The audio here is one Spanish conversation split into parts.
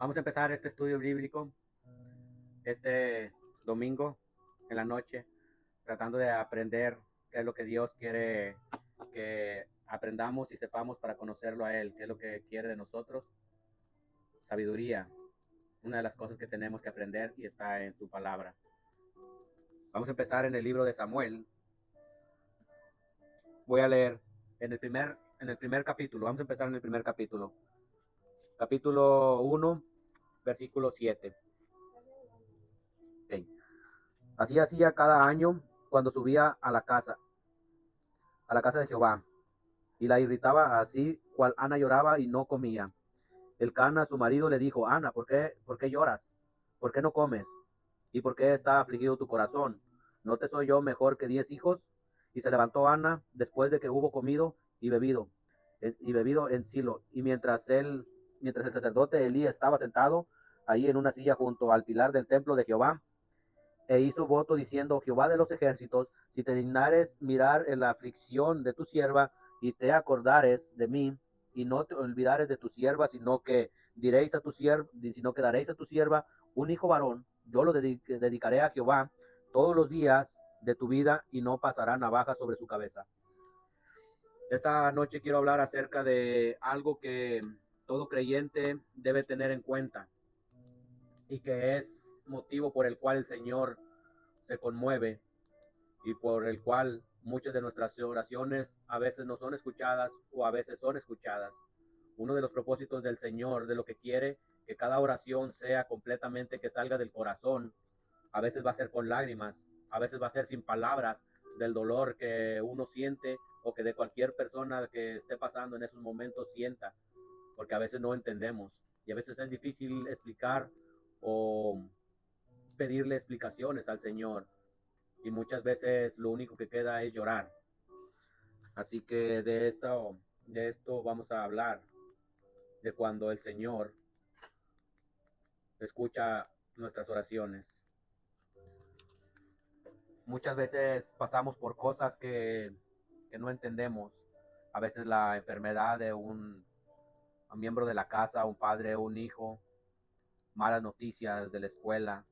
Vamos a empezar este estudio bíblico este domingo en la noche, tratando de aprender qué es lo que Dios quiere que aprendamos y sepamos para conocerlo a Él, qué es lo que quiere de nosotros. Sabiduría, una de las cosas que tenemos que aprender y está en su palabra. Vamos a empezar en el libro de Samuel. Voy a leer en el primer capítulo. Vamos a empezar en el primer capítulo. Capítulo 1, versículo 7. Okay. Así hacía cada año cuando subía a la casa de Jehová, y la irritaba así cual Ana lloraba y no comía. El Cana, su marido, le dijo: Ana, ¿por qué lloras? ¿Por qué no comes? ¿Y por qué está afligido tu corazón? ¿No te soy yo mejor que 10 hijos? Y se levantó Ana después de que hubo comido y bebido en Silo. Y mientras el sacerdote Elí estaba sentado ahí en una silla junto al pilar del templo de Jehová, e hizo voto diciendo: Jehová de los ejércitos, si te dignares mirar en la aflicción de tu sierva y te acordares de mí y no te olvidares de tu sierva, sino que daréis a tu sierva un hijo varón, yo lo dedicaré a Jehová todos los días de tu vida y no pasará navaja sobre su cabeza. Esta noche quiero hablar acerca de algo que todo creyente debe tener en cuenta y que es motivo por el cual el Señor se conmueve y por el cual muchas de nuestras oraciones a veces no son escuchadas o a veces son escuchadas. Uno de los propósitos del Señor, de lo que quiere, que cada oración sea completamente que salga del corazón. A veces va a ser con lágrimas, a veces va a ser sin palabras, del dolor que uno siente o que de cualquier persona que esté pasando en esos momentos sienta, porque a veces no entendemos y a veces es difícil explicar o pedirle explicaciones al Señor, y muchas veces lo único que queda es llorar. Así que de esto vamos a hablar, de cuando el Señor escucha nuestras oraciones. Muchas veces pasamos por cosas que no entendemos. A veces la enfermedad de un miembro de la casa, un padre o un hijo, malas noticias de la escuela.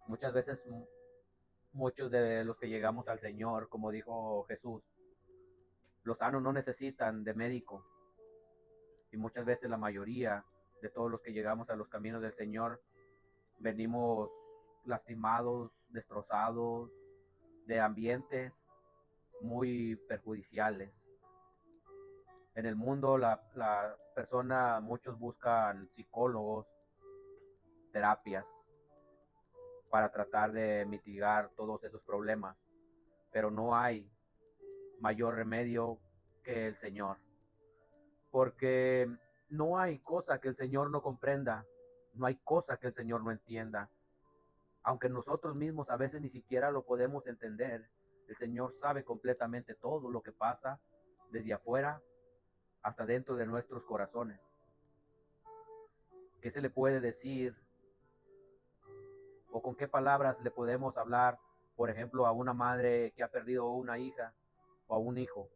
Muchas veces muchos de los que llegamos al Señor, como dijo Jesús, los sanos no necesitan de médico, y muchas veces la mayoría de todos los que llegamos a los caminos del Señor venimos lastimados, destrozados, de ambientes muy perjudiciales. En el mundo la persona, muchos buscan psicólogos, terapias para tratar de mitigar todos esos problemas, pero no hay mayor remedio que el Señor, porque no hay cosa que el Señor no comprenda, no hay cosa que el Señor no entienda. Aunque nosotros mismos a veces ni siquiera lo podemos entender, el Señor sabe completamente todo lo que pasa desde afuera hasta dentro de nuestros corazones. ¿Qué se le puede decir o con qué palabras le podemos hablar, por ejemplo, a una madre que ha perdido una hija o a un hijo?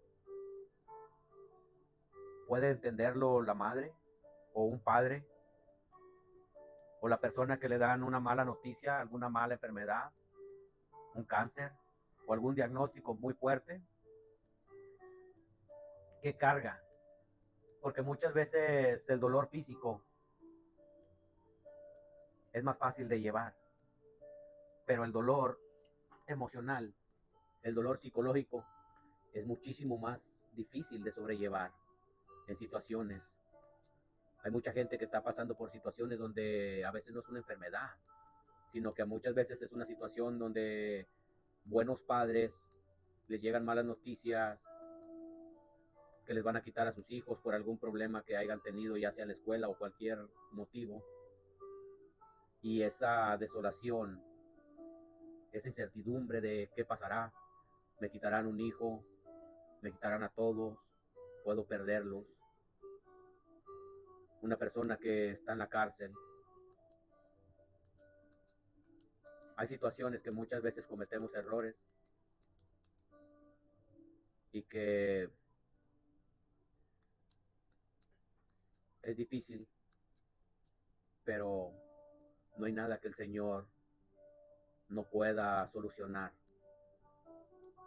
¿Puede entenderlo la madre o un padre o la persona que le dan una mala noticia, alguna mala enfermedad, un cáncer o algún diagnóstico muy fuerte? ¿Qué carga? Porque muchas veces el dolor físico es más fácil de llevar, pero el dolor emocional, el dolor psicológico es muchísimo más difícil de sobrellevar en situaciones. Hay mucha gente que está pasando por situaciones donde a veces no es una enfermedad, sino que muchas veces es una situación donde buenos padres les llegan malas noticias que les van a quitar a sus hijos por algún problema que hayan tenido, ya sea en la escuela o cualquier motivo. Y esa desolación, esa incertidumbre de qué pasará, me quitarán un hijo, me quitarán a todos, puedo perderlos. Una persona que está en la cárcel. Hay situaciones que muchas veces cometemos errores y que es difícil pero no hay nada que el Señor no pueda solucionar.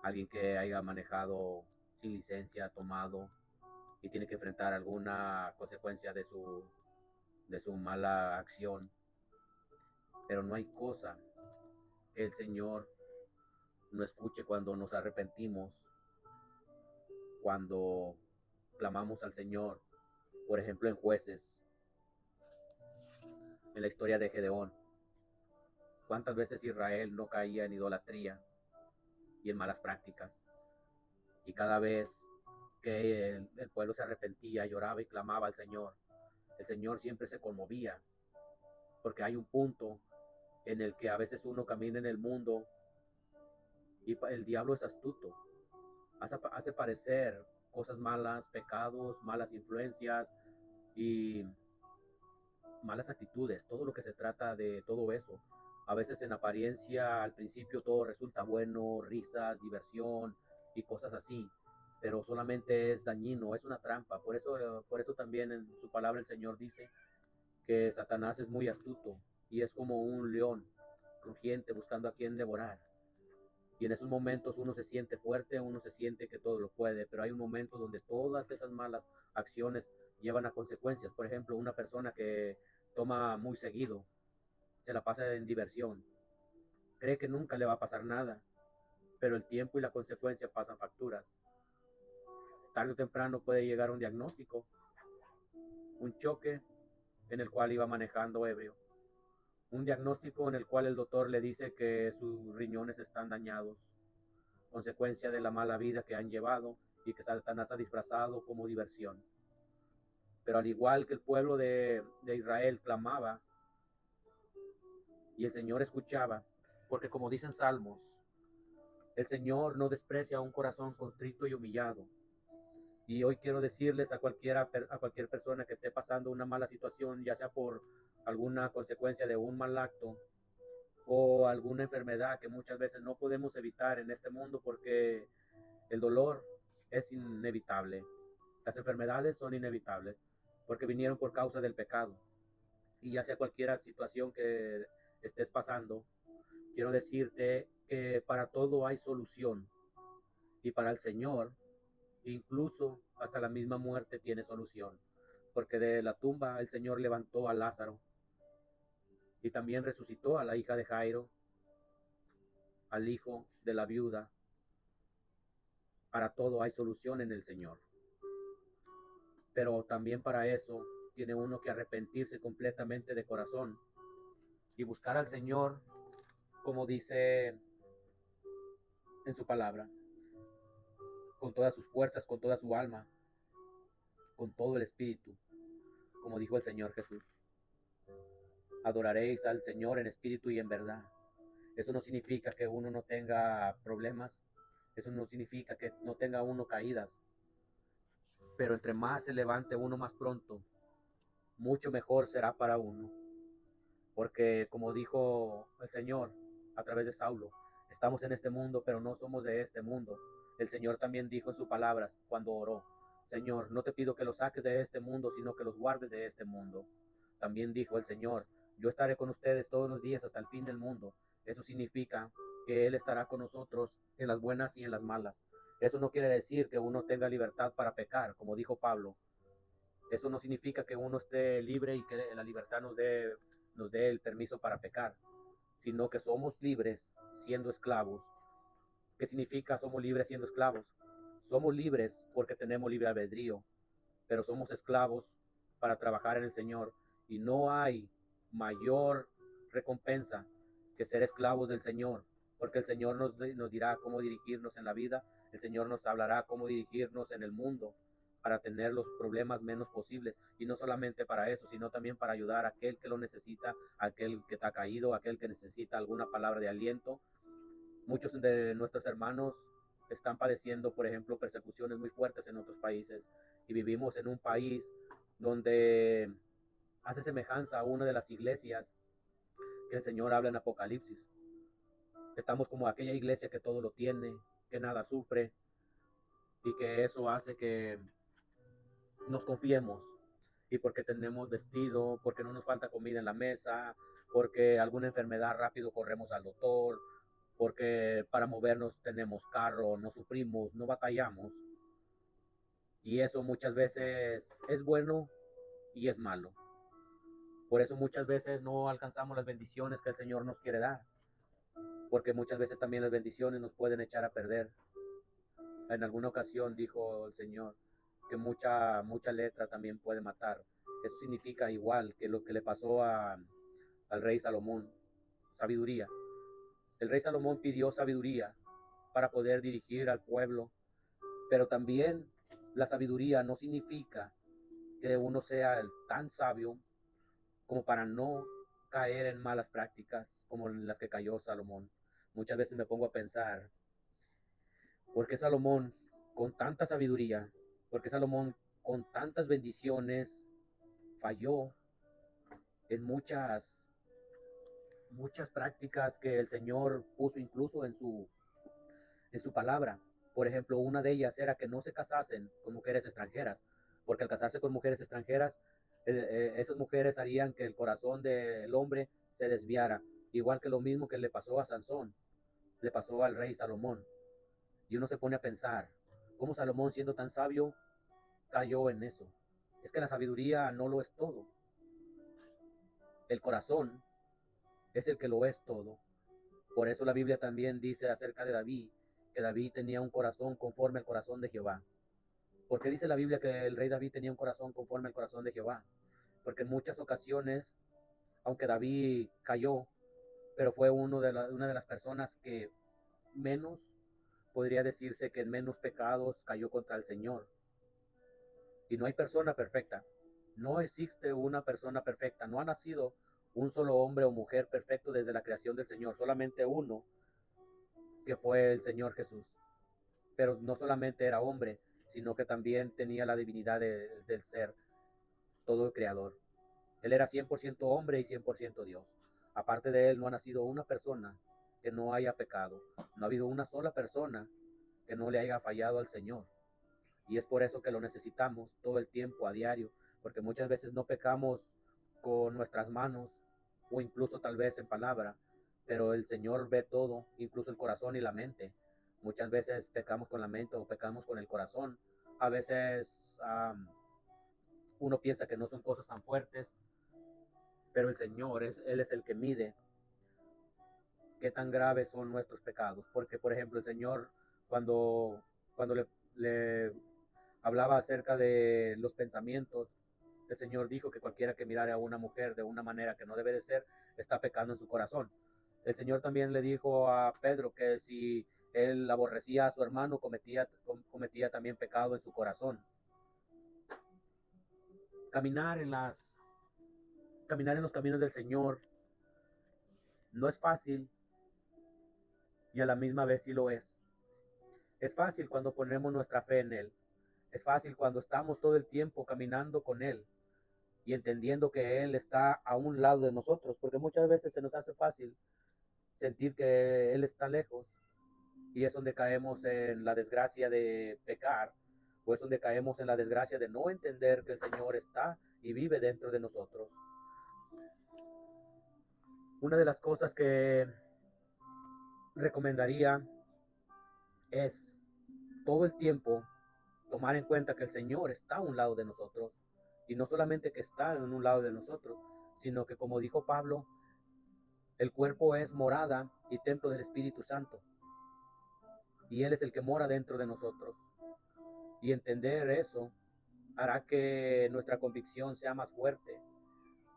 Alguien que haya manejado sin licencia, tomado, y tiene que enfrentar alguna consecuencia de su mala acción. Pero no hay cosa que el Señor no escuche cuando nos arrepentimos, cuando clamamos al Señor. Por ejemplo, en Jueces, en la historia de Gedeón, cuántas veces Israel no caía en idolatría y en malas prácticas. Y cada vez que el pueblo se arrepentía, lloraba y clamaba al Señor, el Señor siempre se conmovía, porque hay un punto en el que a veces uno camina en el mundo y el diablo es astuto, hace parecer cosas malas, pecados, malas influencias y malas actitudes, todo lo que se trata de todo eso. A veces en apariencia, al principio todo resulta bueno, risas, diversión y cosas así, pero solamente es dañino, es una trampa. Por eso también en su palabra el Señor dice que Satanás es muy astuto y es como un león rugiente buscando a quien devorar. Y en esos momentos uno se siente fuerte, uno se siente que todo lo puede, pero hay un momento donde todas esas malas acciones llevan a consecuencias. Por ejemplo, una persona que toma muy seguido, se la pasa en diversión, cree que nunca le va a pasar nada, pero el tiempo y la consecuencia pasan facturas. Tarde o temprano puede llegar un diagnóstico, un choque en el cual iba manejando ebrio, un diagnóstico en el cual el doctor le dice que sus riñones están dañados, consecuencia de la mala vida que han llevado y que Satanás ha disfrazado como diversión. Pero al igual que el pueblo de Israel clamaba y el Señor escuchaba, porque como dicen Salmos, el Señor no desprecia un corazón contrito y humillado. Y hoy quiero decirles a cualquier persona que esté pasando una mala situación, ya sea por alguna consecuencia de un mal acto o alguna enfermedad que muchas veces no podemos evitar en este mundo porque el dolor es inevitable. Las enfermedades son inevitables porque vinieron por causa del pecado. Y ya sea cualquier situación que estés pasando, quiero decirte que para todo hay solución. Y para el Señor, incluso hasta la misma muerte tiene solución. Porque de la tumba el Señor levantó a Lázaro y también resucitó a la hija de Jairo, al hijo de la viuda. Para todo hay solución en el Señor. Pero también para eso tiene uno que arrepentirse completamente de corazón y buscar al Señor, como dice en su palabra, con todas sus fuerzas, con toda su alma, con todo el espíritu, como dijo el Señor Jesús. Adoraréis al Señor en espíritu y en verdad. Eso no significa que uno no tenga problemas, eso no significa que no tenga uno caídas, pero entre más se levante uno más pronto, mucho mejor será para uno. Porque como dijo el Señor a través de Saulo, estamos en este mundo, pero no somos de este mundo. El Señor también dijo en sus palabras cuando oró, Señor, no te pido que los saques de este mundo, sino que los guardes de este mundo. También dijo el Señor, yo estaré con ustedes todos los días hasta el fin del mundo. Eso significa que Él estará con nosotros en las buenas y en las malas. Eso no quiere decir que uno tenga libertad para pecar, como dijo Pablo. Eso no significa que uno esté libre y que la libertad nos dé el permiso para pecar, sino que somos libres siendo esclavos. ¿Qué significa somos libres siendo esclavos? Somos libres porque tenemos libre albedrío, pero somos esclavos para trabajar en el Señor. Y no hay mayor recompensa que ser esclavos del Señor, porque el Señor nos dirá cómo dirigirnos en la vida, el Señor nos hablará cómo dirigirnos en el mundo para tener los problemas menos posibles. Y no solamente para eso, sino también para ayudar a aquel que lo necesita, a aquel que está caído, a aquel que necesita alguna palabra de aliento. Muchos de nuestros hermanos están padeciendo, por ejemplo, persecuciones muy fuertes en otros países y vivimos en un país donde hace semejanza a una de las iglesias que el Señor habla en Apocalipsis. Estamos como aquella iglesia que todo lo tiene, que nada sufre y que eso hace que nos confiemos y porque tenemos vestido, porque no nos falta comida en la mesa, porque alguna enfermedad rápido corremos al doctor, porque para movernos tenemos carro, no sufrimos, no batallamos. Y eso muchas veces es bueno y es malo. Por eso muchas veces no alcanzamos las bendiciones que el Señor nos quiere dar, porque muchas veces también las bendiciones nos pueden echar a perder. En alguna ocasión dijo el Señor que mucha letra también puede matar. Eso significa igual que lo que le pasó al rey Salomón, sabiduría. El rey Salomón pidió sabiduría para poder dirigir al pueblo, pero también la sabiduría no significa que uno sea tan sabio como para no caer en malas prácticas como las que cayó Salomón. Muchas veces me pongo a pensar, ¿por qué Salomón con tanta sabiduría, por qué Salomón con tantas bendiciones falló en muchas prácticas que el Señor puso incluso en su palabra? Por ejemplo, una de ellas era que no se casasen con mujeres extranjeras, porque al casarse con mujeres extranjeras, esas mujeres harían que el corazón del hombre se desviara, igual que lo mismo que le pasó a Sansón, le pasó al rey Salomón. Y uno se pone a pensar, ¿cómo Salomón, siendo tan sabio, cayó en eso? Es que la sabiduría no lo es todo. El corazón es el que lo es todo. Por eso la Biblia también dice acerca de David, que David tenía un corazón conforme al corazón de Jehová. ¿Por qué dice la Biblia que el rey David tenía un corazón conforme al corazón de Jehová? Porque en muchas ocasiones, aunque David cayó, pero fue una de las personas que menos, podría decirse que en menos pecados cayó contra el Señor. Y no hay persona perfecta. No existe una persona perfecta. No ha nacido un solo hombre o mujer perfecto desde la creación del Señor. Solamente uno, que fue el Señor Jesús. Pero no solamente era hombre, sino que también tenía la divinidad del ser, todo el creador. Él era 100% hombre y 100% Dios. Aparte de él no ha nacido una persona que no haya pecado. No ha habido una sola persona que no le haya fallado al Señor. Y es por eso que lo necesitamos todo el tiempo, a diario, porque muchas veces no pecamos con nuestras manos o incluso tal vez en palabra, pero el Señor ve todo, incluso el corazón y la mente. Muchas veces pecamos con la mente o pecamos con el corazón. A veces uno piensa que no son cosas tan fuertes, pero el Señor, Él es el que mide qué tan graves son nuestros pecados. Porque, por ejemplo, el Señor, cuando le hablaba acerca de los pensamientos, el Señor dijo que cualquiera que mirare a una mujer de una manera que no debe de ser, está pecando en su corazón. El Señor también le dijo a Pedro que si él aborrecía a su hermano, cometía también pecado en su corazón. Caminar caminar en los caminos del Señor no es fácil y a la misma vez sí lo es. Es fácil cuando ponemos nuestra fe en Él. Es fácil cuando estamos todo el tiempo caminando con Él y entendiendo que Él está a un lado de nosotros, porque muchas veces se nos hace fácil sentir que Él está lejos y es donde caemos en la desgracia de pecar, o es donde caemos en la desgracia de no entender que el Señor está y vive dentro de nosotros. Una de las cosas que recomendaría es todo el tiempo tomar en cuenta que el Señor está a un lado de nosotros, y no solamente que está en un lado de nosotros, sino que, como dijo Pablo, el cuerpo es morada y templo del Espíritu Santo, y Él es el que mora dentro de nosotros. Y entender eso hará que nuestra convicción sea más fuerte,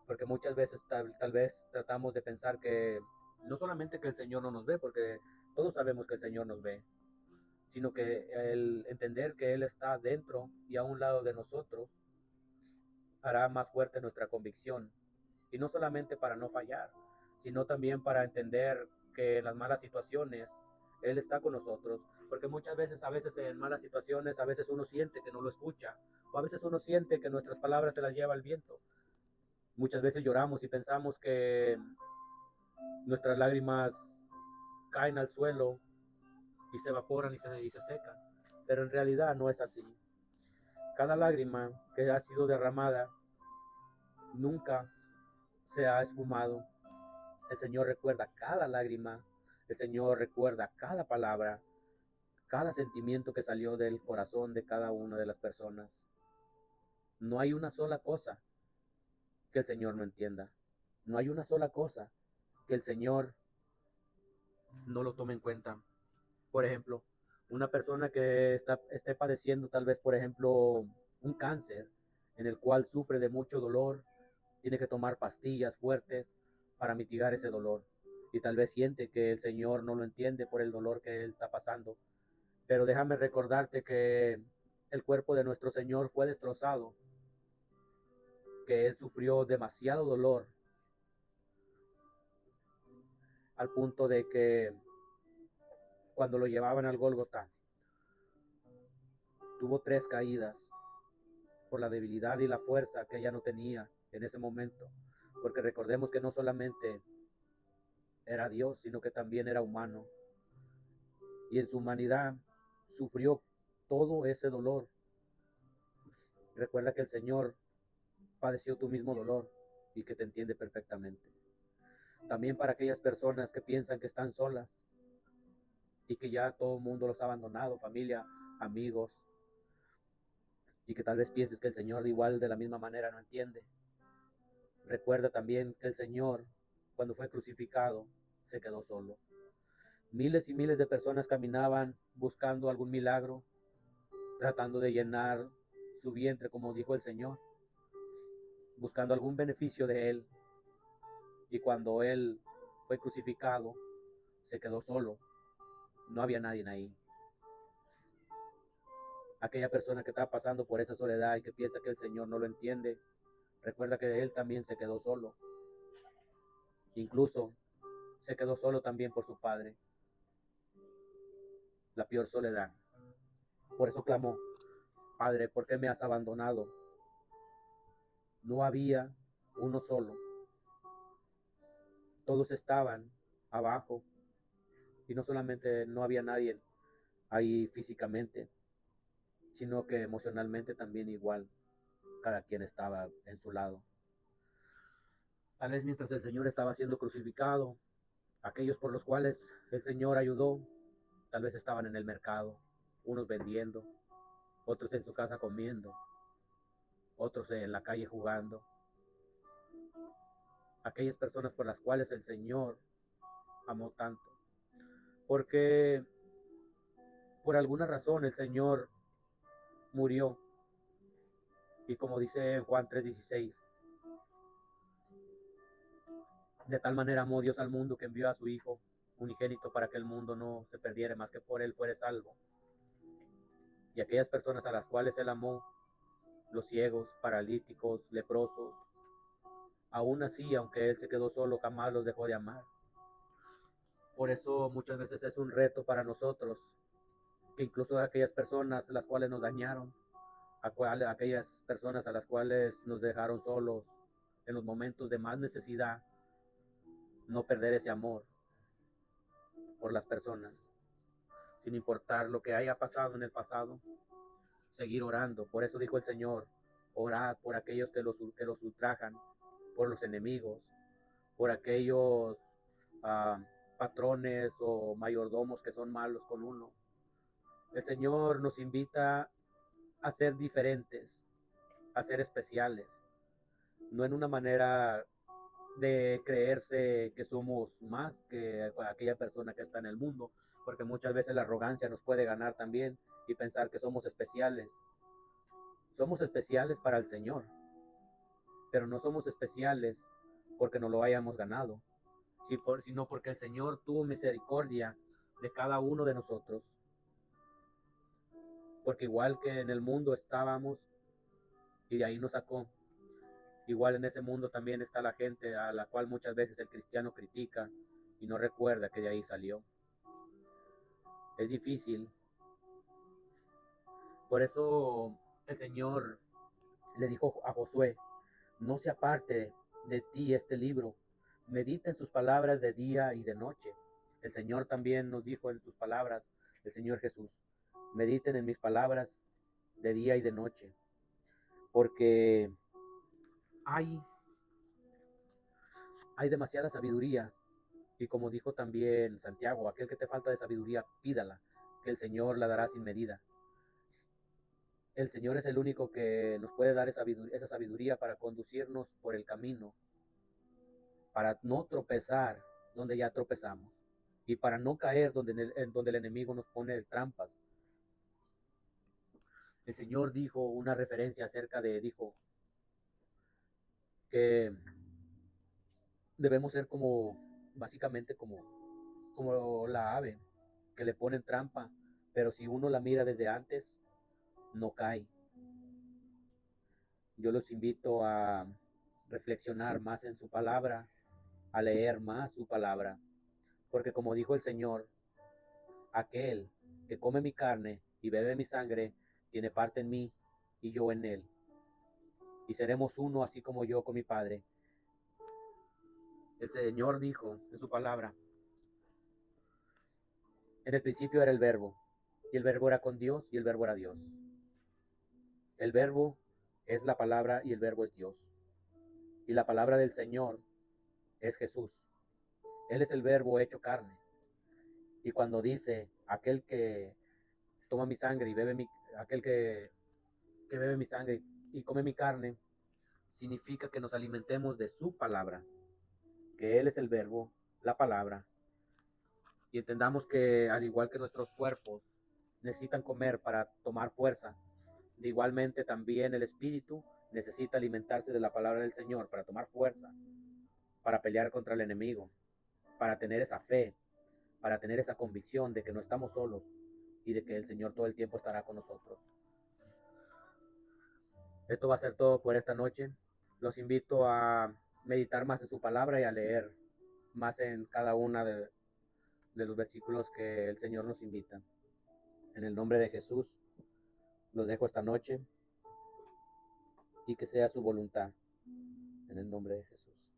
porque muchas veces tal vez tratamos de pensar que no solamente que el Señor no nos ve, porque todos sabemos que el Señor nos ve, sino que el entender que Él está dentro y a un lado de nosotros hará más fuerte nuestra convicción. Y no solamente para no fallar, sino también para entender que en las malas situaciones Él está con nosotros. Porque muchas veces, a veces en malas situaciones, a veces uno siente que no lo escucha, o a veces uno siente que nuestras palabras se las lleva el viento. Muchas veces lloramos y pensamos que nuestras lágrimas caen al suelo y se evaporan y se secan. Pero en realidad no es así. Cada lágrima que ha sido derramada nunca se ha esfumado. El Señor recuerda cada lágrima, el Señor recuerda cada palabra, cada sentimiento que salió del corazón de cada una de las personas. No hay una sola cosa que el Señor no entienda. No hay una sola cosa que el Señor no lo tome en cuenta. Por ejemplo, una persona que esté padeciendo tal vez, por ejemplo, un cáncer en el cual sufre de mucho dolor, tiene que tomar pastillas fuertes para mitigar ese dolor. Y tal vez siente que el Señor no lo entiende por el dolor que él está pasando. Pero déjame recordarte que el cuerpo de nuestro Señor fue destrozado, que Él sufrió demasiado dolor al punto de que cuando lo llevaban al Gólgota, tuvo 3 caídas por la debilidad y la fuerza que ella no tenía en ese momento. Porque recordemos que no solamente era Dios, sino que también era humano. Y en su humanidad sufrió todo ese dolor. Recuerda que el Señor padeció tu mismo dolor y que te entiende perfectamente. También para aquellas personas que piensan que están solas y que ya todo el mundo los ha abandonado, familia, amigos, y que tal vez pienses que el Señor igual de la misma manera no entiende. Recuerda también que el Señor, cuando fue crucificado, se quedó solo. Miles y miles de personas caminaban buscando algún milagro, tratando de llenar su vientre, como dijo el Señor, buscando algún beneficio de Él. Y cuando Él fue crucificado, se quedó solo. No había nadie ahí. Aquella persona que está pasando por esa soledad y que piensa que el Señor no lo entiende, recuerda que Él también se quedó solo. Incluso se quedó solo también por su Padre. La peor soledad. Por eso clamó: Padre, ¿por qué me has abandonado? No había uno solo. Todos estaban abajo. Y no solamente no había nadie ahí físicamente, sino que emocionalmente también igual. Cada quien estaba en su lado. Tal vez mientras el Señor estaba siendo crucificado, aquellos por los cuales el Señor ayudó, tal vez estaban en el mercado, unos vendiendo, otros en su casa comiendo, otros en la calle jugando. Aquellas personas por las cuales el Señor amó tanto. Porque por alguna razón el Señor murió. Y como dice en Juan 3:16, de tal manera amó Dios al mundo que envió a su Hijo unigénito para que el mundo no se perdiera, más que por él fuere salvo. Y aquellas personas a las cuales él amó, los ciegos, paralíticos, leprosos, aún así, aunque él se quedó solo, jamás los dejó de amar. Por eso muchas veces es un reto para nosotros, que incluso aquellas personas las cuales nos dañaron, aquellas personas a las cuales nos dejaron solos en los momentos de más necesidad, no perder ese amor por las personas, sin importar lo que haya pasado en el pasado, seguir orando. Por eso dijo el Señor: orad por aquellos que los ultrajan, por los enemigos, por aquellos patrones o mayordomos que son malos con uno. El Señor nos invita a ser diferentes, a ser especiales, no en una manera de creerse que somos más que aquella persona que está en el mundo, porque muchas veces la arrogancia nos puede ganar también y pensar que somos especiales. Somos especiales para el Señor, pero no somos especiales porque no lo hayamos ganado, sino porque el Señor tuvo misericordia de cada uno de nosotros. Porque igual que en el mundo estábamos y de ahí nos sacó, igual en ese mundo también está la gente a la cual muchas veces el cristiano critica y no recuerda que de ahí salió. Es difícil. Por eso el Señor le dijo a Josué: no se aparte de ti este libro, medita en sus palabras de día y de noche. El Señor también nos dijo en sus palabras, el Señor Jesús: mediten en mis palabras de día y de noche, porque hay hay demasiada sabiduría. Y como dijo también Santiago, aquel que te falta de sabiduría, pídala, que el Señor la dará sin medida. El Señor es el único que nos puede dar esa sabiduría para conducirnos por el camino, para no tropezar donde ya tropezamos y para no caer donde el enemigo nos pone trampas. El Señor dijo una referencia dijo que debemos ser básicamente como la ave, que le ponen trampa, pero si uno la mira desde antes, no cae. Yo los invito a reflexionar más en su palabra, a leer más su palabra, porque como dijo el Señor, aquel que come mi carne y bebe mi sangre, tiene parte en mí y yo en él. Y seremos uno así como yo con mi Padre. El Señor dijo en su palabra, en el principio era el verbo, y el verbo era con Dios, y el verbo era Dios. El verbo es la palabra y el verbo es Dios. Y la palabra del Señor es Jesús. Él es el verbo hecho carne. Y cuando dice, aquel que toma mi sangre y aquel que bebe mi sangre y come mi carne, significa que nos alimentemos de su palabra, que Él es el verbo, la palabra, y entendamos que al igual que nuestros cuerpos necesitan comer para tomar fuerza, de igualmente también el espíritu necesita alimentarse de la palabra del Señor para tomar fuerza, para pelear contra el enemigo, para tener esa fe, para tener esa convicción de que no estamos solos y de que el Señor todo el tiempo estará con nosotros. Esto va a ser todo por esta noche. Los invito a meditar más en su palabra y a leer más en cada una de los versículos que el Señor nos invita. En el nombre de Jesús, los dejo esta noche y que sea su voluntad. En el nombre de Jesús.